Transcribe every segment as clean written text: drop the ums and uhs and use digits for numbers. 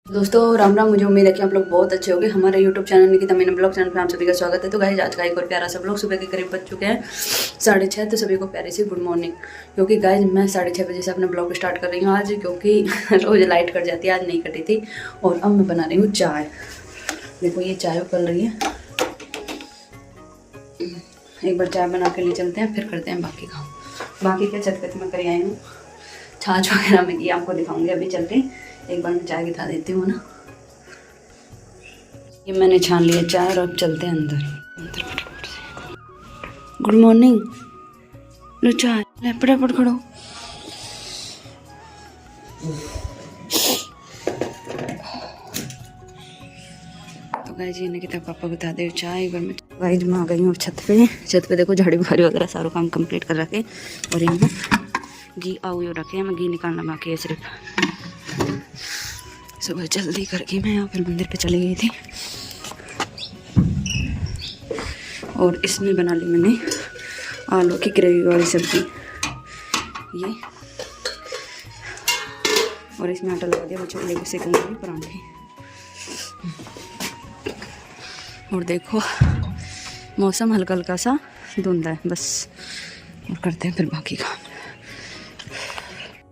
दोस्तों राम राम। मुझे उम्मीद है कि आप लोग बहुत अच्छे होंगे। हमारे YouTube channel Nikita Meena blog channel पे आप सभी का स्वागत है। तो गाइस आज का एक और प्यारा सा ब्लॉग सुबह के करीब बज चुके हैं 6:30। तो सभी को प्यारी सी गुड मॉर्निंग। क्योंकि गाइस मैं 6:30 बजे से अपना ब्लॉग स्टार्ट कर रही हूँ आज, क्योंकि रोज लाइट कट जाती है, आज नहीं कटी थी। और अब मैं बना रही हूँ चाय। देखो ये चाय उबल रही है। एक बार चाय बना के ले चलते हैं, फिर करते हैं बाकी काम। बाकी क्या छत पे मैं कर आई हूँ, छाछ वगैरह में की आपको दिखाऊंगी अभी चल के। एक बार मैं चाय दिखा देती हूँ ना। ये मैंने छान लिया चाय और अब चलते हैं अंदर फटाफट से। Good morning. लो चाय, ले फटाफट खड़ो। तो गाइस ये निकिता पापा बता दे चाय। एक बार मैं गाइस मैं आ गई हूँ छत पे देखो झाड़ी बुहारी वगैरह सारा काम कंप्लीट कर रखे। और इनको घी आओ रखे हैं, मैं घी निकालना बाकी है सिर्फ। सुबह जल्दी करके मैं यहाँ पर मंदिर पे चली गई थी। और इसमें बना ली मैंने आलू की ग्रेवी वाली सब्जी ये। और इसमें आटा लगा दिया, बच्चों को लेकर सेकूंगी परांठे। और देखो मौसम हल्का हल्का सा धुंधा है बस। और करते हैं फिर बाकी काम।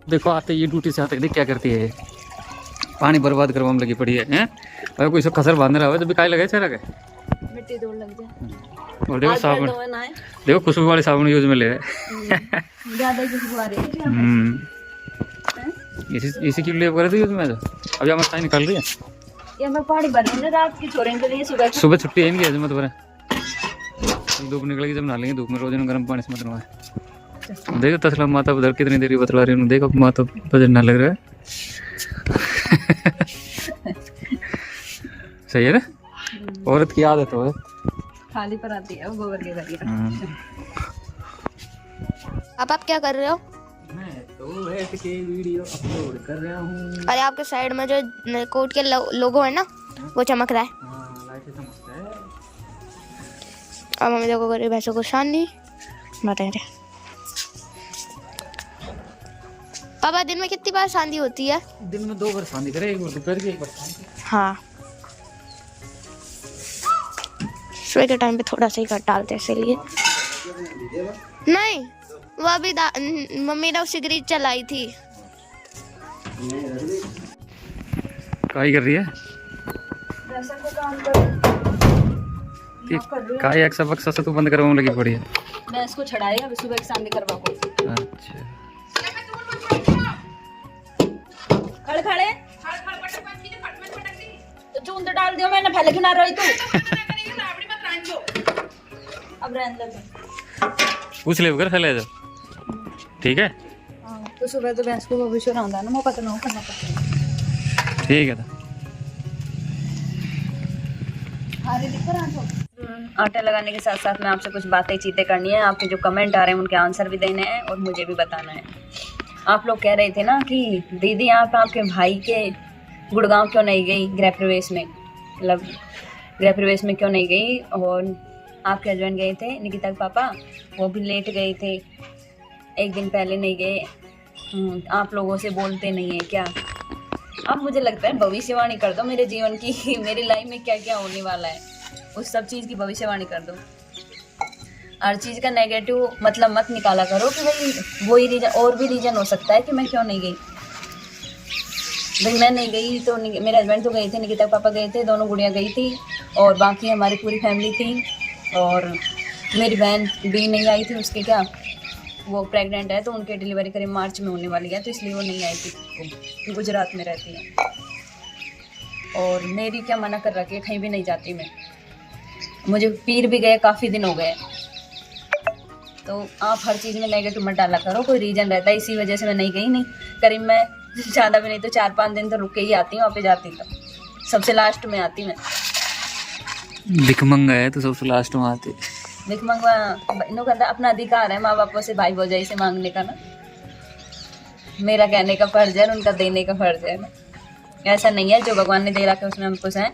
देखो आते ये ड्यूटी से आते देख क्या करती है, पानी बर्बाद करवा में लगी पड़ी है हैं? और कोई सब खसर बांध रहा है, तो भी काय लगे चेहरा के मिट्टी दौड़ लग जाए। और देखो साबुन, देखो खुशबू वाली साबुन यूज में ले ज्यादा खुशबू आ रही है। इसी के लिए करे थे यूज में। तो अभी हमारे टाइम निकल रही है, ये मैं पानी भरने ना रात की छोड़ने के लिए सुबह छुट्टी है इनकी अजमत भरे। धूप निकलेगी जब नहा लेंगे धूप में, रोज गर्म पानी से मत नहाए। देखो तसला माता उधर कितनी देरी बतला रही है, देखो माता बजट ना लग रहा है। सही है ना, औरत की आदत है खाली पर आती है वो गोबर के जरिए। अब आप क्या कर रहे हो? मैं तो बैठ के वीडियो अपलोड कर रहा हूँ। अरे आपके साइड में जो कोट के लोगो है ना वो चमक रहा है। लाइट से चमकता है। अब मम्मी देखो कर रही भैंसों को शांति बताए। पापा दिन में कितनी बार शांति होती है? दिन में 2 बार शांति करे, एक बार दोपहर की एक बार शांति। हाँ सुबह के टाइम पे थोड़ा सा ही कट डालते हैं इसीलिए। नहीं वो अभी मम्मी ने सिगरेट चलाई थी। काय कर रही है काय एक्सा बक्सा से तो बंद करवाने लगी पड़ी है। मैं इसको छड़ाई अभी सुबह के सामने करवा को। अच्छा खड़े खड़े तो चूंद डाल दियो मैंने, पहले क्यों ना रही तू। अब रहने दे, पूछ ले कर फैले जा, ठीक है। तो सुबह तो भैंस को भविष्य रहा ना, मैं पता ना करना पड़ता। ठीक है। आटे लगाने के साथ साथ मैं आपसे कुछ बातें चीतें करनी है। आपके जो कमेंट आ रहे हैं उनके आंसर भी देने हैं और मुझे भी बताना है। आप लोग कह रहे थे ना कि दीदी आप आपके भाई के गुड़गांव क्यों नहीं गई गृह प्रवेश में, मतलब गृह प्रवेश में क्यों नहीं गई। और आपके हस्बैंड गए थे निकिता के पापा, वो भी लेट गए थे, एक दिन पहले नहीं गए। आप लोगों से बोलते नहीं है क्या? अब मुझे लगता है भविष्यवाणी कर दो मेरे जीवन की, मेरी लाइफ में क्या क्या होने वाला है उस सब चीज़ की भविष्यवाणी कर दो। हर चीज़ का नेगेटिव मतलब मत निकाला करो कि भाई वही रीज़न, और भी रीज़न हो सकता है कि मैं क्यों नहीं गई। भाई मैं नहीं गई तो मेरे हस्बैंड तो गए थे, निकिता पापा गए थे, दोनों गुड़िया गई थी और बाकी हमारी पूरी फैमिली थी। और मेरी बहन भी नहीं आई थी, उसके क्या वो प्रेग्नेंट है तो उनकी डिलीवरी करीब मार्च में होने वाली है, तो इसलिए वो नहीं आई थी। वो गुजरात में रहती है और मेरी क्या मना कर रखी है, कहीं भी नहीं जाती मैं। मुझे पीर भी गए, काफ़ी दिन हो गए। तो आप हर चीज़ में नेगेटिव मत डाला करो, कोई रीज़न रहता है, इसी वजह से मैं नहीं गई। नहीं करीब मैं ज़्यादा भी नहीं तो 4-5 दिन तो रुक के ही आती हूँ, वहाँ पे जाती तो सबसे लास्ट में आती मैं। भिखमंगा है तो सबसे लास्ट में आती। भिखमंगा इन्हों का अपना अधिकार है माँ बापों से, भाई भौजाई से मांगने का ना। मेरा कहने का फर्ज है, उनका देने का फर्ज है ना। ऐसा नहीं है जो भगवान ने दे रखा है उसमें हम खुश हैं,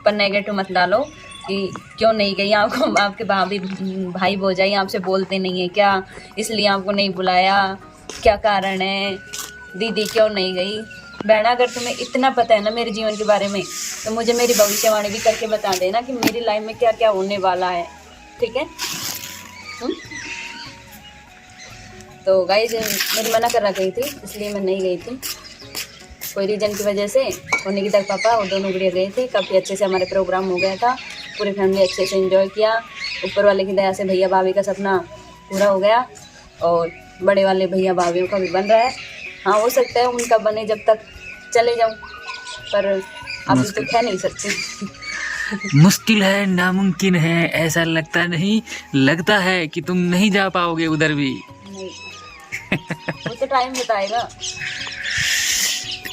पर नेगेटिव मत डालो कि क्यों नहीं गई। आपको आपके भाई भौजाई आपसे बोलते नहीं है क्या, इसलिए आपको नहीं बुलाया, क्या कारण है, दीदी क्यों नहीं गई। बहना अगर तुम्हें इतना पता है ना मेरे जीवन के बारे में, तो मुझे मेरी भविष्यवाणी भी करके बता देना कि मेरी लाइफ में क्या क्या होने वाला है, ठीक है। तो गाइस मेरी मना कर रखी थी, इसलिए मैं नहीं गई थी कोई रीजन की वजह से। और निकिता के पापा और दोनों गुड़िया गए थे, काफ़ी अच्छे से हमारे प्रोग्राम हो गया था, पूरी फैमिली अच्छे से एंजॉय किया। ऊपर वाले की दया से भैया भाभी का सपना पूरा हो गया और बड़े वाले भैया भाभीयों का भी बन रहा है। हाँ हो सकता है उनका बने जब तक चले जाऊँ, पर अभी तो कह नहीं सकती। मुश्किल है, नामुमकिन है, ऐसा लगता नहीं, लगता है कि तुम नहीं जा पाओगे उधर भी। नहीं वो तो टाइम बताएगा।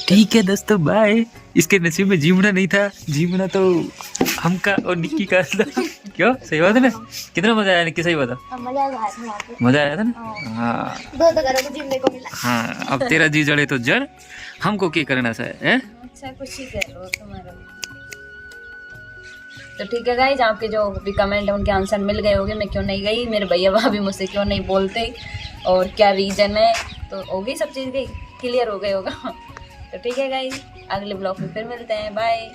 ठीक है दोस्तों, बाय। इसके नसीब में जीवना नहीं था, जीवना तो हमका और निक्की का था। क्यों, सही बात है ना? कितना मजा आया निक्की, सही बात है, मजा आया था ना? हाँ दो तो करो तो जीने को मिला। हाँ, अब तेरा जी जड़े तो जड़, हमको क्या करना सा है? अच्छा कुछ ही कह लो तुम्हारा। तो ठीक है गाइज, आपके जो भी कमेंट है उनके आंसर मिल गए होंगे। मैं क्यों नहीं गई, मेरे भैया भाभी मुझसे क्यों नहीं बोलते और क्या रीजन है, तो होगी सब चीज़ क्लियर हो गई होगा। तो ठीक है गाइज, अगले ब्लॉग में फिर मिलते हैं, बाय।